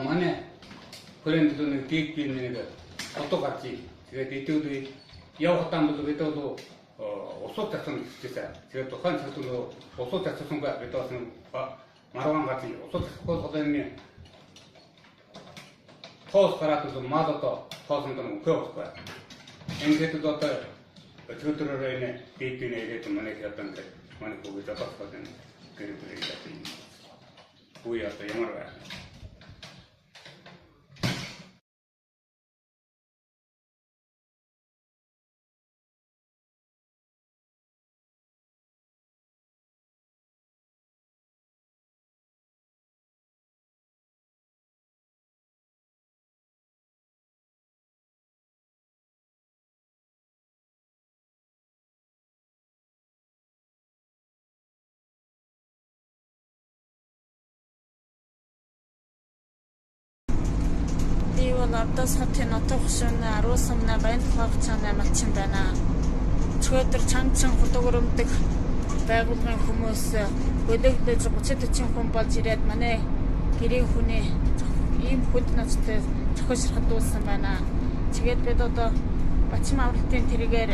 манай 브랜드도 нэг дэг би нэг одоо гарч. Тэгээд идэвхтэй явах таамаг бид бол усууд татсан гэжсэн. Тэгээд тухайн цагт бол усууд татсангаа бид бас маргаан гарч усууд хөлгөлний тоос гараад бол мал одоо тоосон гэнэ өгөх байхгүй. Ингээд одоо өчигдрөөр энэ дэдийн нэгэд манай хятад манай бүгд одоо байна. Гэрэл ирээд үе одоо ямар байна? Одоо сатын нотог шөнө аруулсамна баянлах цаана малчин байна. Чөдөр чангачин худогөрөмдөг байгууллагын хүмүүс өлөгдөж 30-40 хүн болж ирээд манай гэрийн хүний ийм хүнд ноцтой зохиос хадуулсан байна. Тэгээд бид одоо Бачим авралтын тэргээр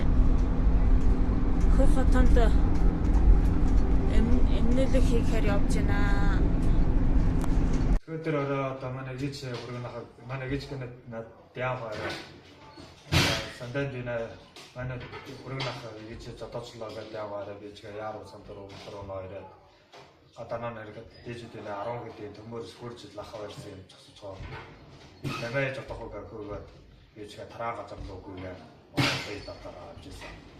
хөх хотонд эмнэлэг хийхээр явж байна. Өдөр одоо манай гिच бүргэнах манай гिच гэнэ яаваа сандан дина манай бүргэнах гिच зодочлоо гэдэг яаваа би ч яаруу сандар руу нойроо атанаа нэргээд дижитал 10 гэдэг төмөр скурчл лахаа барьсан юм зогсож байгаа. Намайг жотохоо гэх би ч тараага замлуугүй яа. Одоо татараа авчихсан.